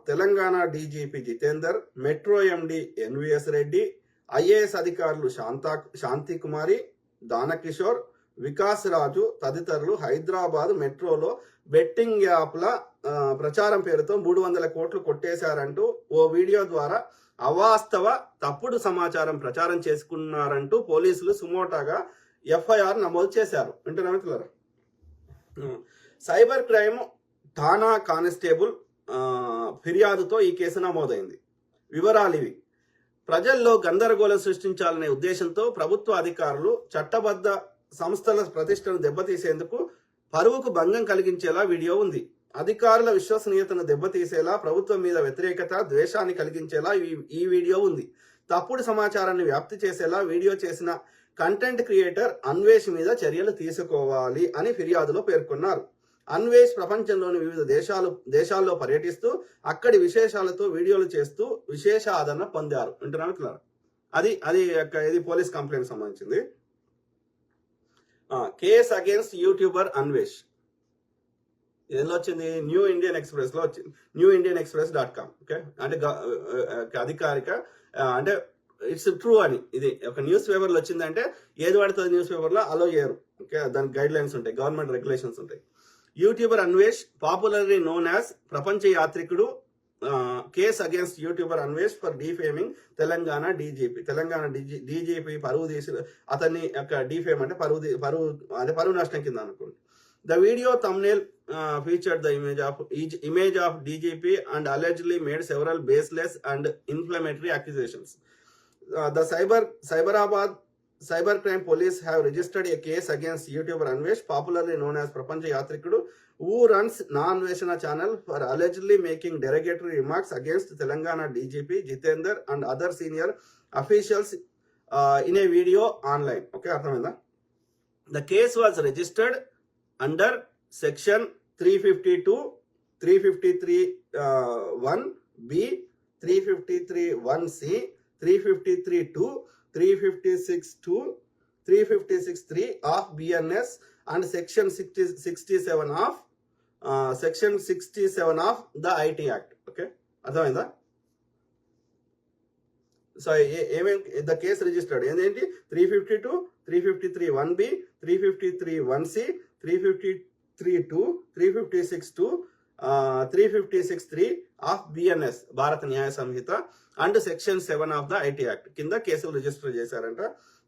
Telangana DGP Jitender, metro MD NVS Reddy, IAS అధికారులు శాంతి కుమారి, దానకిషోర్, వికాస్ రాజు తదితరులు హైదరాబాద్ మెట్రోలో బెట్టింగ్ యాప్ల ప్రచారం పేరుతో 300 కోట్లు కొట్టేశారంటూ ఓ వీడియో ద్వారా అవాస్తవ తప్పుడు సమాచారం ప్రచారం చేసుకున్నారంటూ పోలీసులు సుమోటాగా ఎఫ్ఐఆర్ నమోదు చేశారు. వింటున్నా మిత్రులారా, సైబర్ క్రైమ్ ఠాణా కానిస్టేబుల్ ఫిర్యాదుతో ఈ కేసు నమోదైంది. వివరాలు ఇవి. ప్రజల్లో గందరగోళం సృష్టించాలనే ఉద్దేశంతో ప్రభుత్వ అధికారులు చట్టబద్ధ సంస్థల ప్రతిష్టను దెబ్బతీసేందుకు పరువుకు భంగం కలిగించేలా వీడియో ఉంది. అధికారుల విశ్వసనీయతను దెబ్బతీసేలా, ప్రభుత్వం మీద వ్యతిరేకత, ద్వేషాన్ని కలిగించేలా ఈ వీడియో ఉంది. తప్పుడు సమాచారాన్ని వ్యాప్తి చేసేలా వీడియో చేసిన కంటెంట్ క్రియేటర్ అన్వేష్ మీద చర్యలు తీసుకోవాలి అని ఫిర్యాదులో పేర్కొన్నారు. అన్వేష్ ప్రపంచంలోని వివిధ దేశాల్లో పర్యటిస్తూ అక్కడి విశేషాలతో వీడియోలు చేస్తూ విశేష ఆదరణ పొందారు. వింటున్నా మిత్రులారా, ఇది పోలీస్ కంప్లైంట్ సంబంధించింది. కేస్ అగేన్స్ట్ యూట్యూబర్ అన్వేష్ ఎందులో వచ్చింది? న్యూ ఇండియన్ ఎక్స్ప్రెస్ లో వచ్చింది. newindianexpress.com. ఓకే, అంటే అధికారిక అంటే ఇట్స్ ట్రూ అని ఇది ఒక న్యూస్ పేపర్లో వచ్చిందంటే ఏది పడుతుంది న్యూస్ పేపర్లో అలో చేయరు. ఓకే, దానికి గైడ్ లైన్స్ ఉంటాయి, గవర్నమెంట్ రెగ్యులేషన్స్ ఉంటాయి. YouTuber Anvesh, popularly known as ప్రపంచ యాత్రికుడు, case against YouTuber Anvesh for defaming Telangana DGP పరువు తీసి అతన్ని డిఫేమ్ అంటే పరువు నష్టం కింద అనుకోండి. The video thumbnail featured the image of DGP and allegedly made several baseless and inflammatory accusations. The Cyberabad Cybercrime Police have registered a case against YouTuber Anvesh, popularly known as Prapancha Yatrikudu, who runs Non-Veshana channel for allegedly making derogatory remarks against Telangana DGP Jitendra and other senior officials in a video online. Okay, arthamainda? The case was registered under section 352, 353 1B, 353 1C, 353 2, 356 2, 356 3 of BNS and section 67 of the IT Act. Okay, అర్థమైందా? So ఏమేమి the case registered ఏంటి 352, 353 1B, 353 1C, 353 2, 356 2, 356 3 of BNS Bharat Nyaya Sanhita and section 7 of the IT act కింద కేసులు register చేశారంట.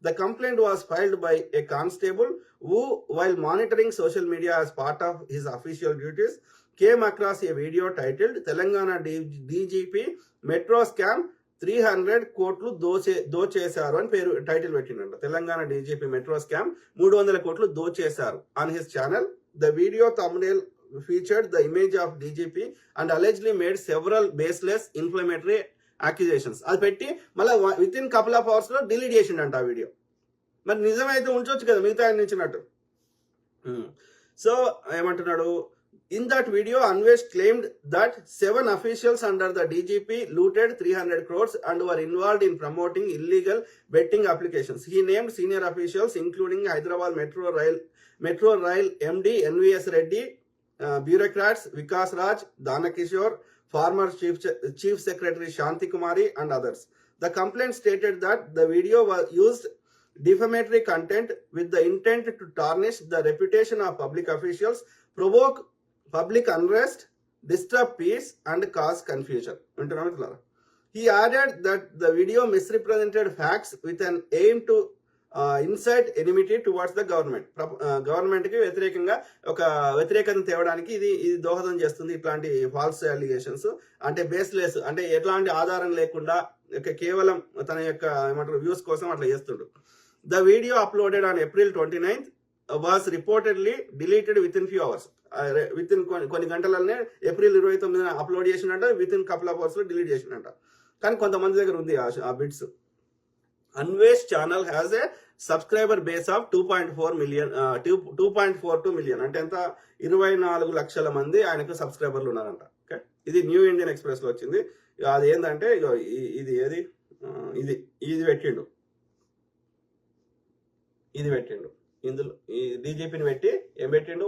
The complaint was filed by a constable who, while monitoring social media as part of his official duties, came across a video titled Telangana DGP Metro Scam 300 కోట్లు దోచేశారు అని పేరు title పెట్టిండంట. Telangana DGP metro scam 300 కోట్లు దోచేశారు. On his channel the video thumbnail featured the image of DGP and allegedly made several baseless inflammatory accusations. అది పెట్టి మళ్ళీ with in couple of hours లో డిలీట్ చేసిండంట ఆ వీడియో. మరి నిజమైతే ఉంచవచ్చు కదా మిగతా ఆయన ఇచ్చినట్టు. సో ఏమంటున్నాడు, in that video Anvesh claimed that 7 officials under the DGP looted 300 crores and were involved in promoting illegal betting applications. He named senior officials including Hyderabad Metro Rail MD NVS Reddy, bureaucrats Vikas Raj, Dana Kishore, former Chief Secretary Shanti Kumari and others. The complaint stated that the video was used defamatory content with the intent to tarnish the reputation of public officials, provoke public unrest, disturb peace and cause confusion. He added that the video misrepresented facts with an aim to incite enmity towards the government. Government కి వ్యతిరేకంగా ఒక వ్యతిరేకత తేవడానికి ఇది దోహదం చేస్తుంది. ఇట్లాంటి false allegations అంటే బేస్లెస్, అంటే ఎట్లాంటి ఆధారం లేకుండా కేవలం తన యొక్క ఏమంటారు వ్యూస్ కోసం అట్లా చేస్తుండు. The video uploaded on April 29th was reportedly deleted within few hours. Within కొన్ని గంటలనే ఏప్రిల్ 29న అప్లోడ్ చేసినట్ట, within couple of hours లో డిలీట్ చేసినట్ట. కానీ కొంతమంది దగ్గర ఉంది ఆ bits. Anvesh channel has a subscriber base of 2.42 million, అంటే ఎంత 24 లక్షల మంది ఆయనకు సబ్స్క్రైబర్లు ఉన్నారంట. ఓకే, ఇది న్యూ ఇండియన్ ఎక్స్ప్రెస్ లో వచ్చింది. అది ఏంటంటే ఇది ఏది ఇది పెట్టిండు, ఇందులో ఈ డీజీపీని పెట్టి ఏం పెట్టిండు,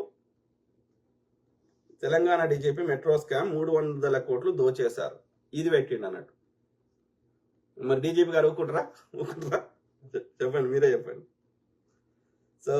తెలంగాణ డీజీపీ మెట్రో స్కామ్ 300 కోట్లు దోచేశారు, ఇది పెట్టిండు అన్నట్టు. మరి డీజీపీ గారు ఊరుకుంటారా? చెప్పండి, మీరే చెప్పండి. సో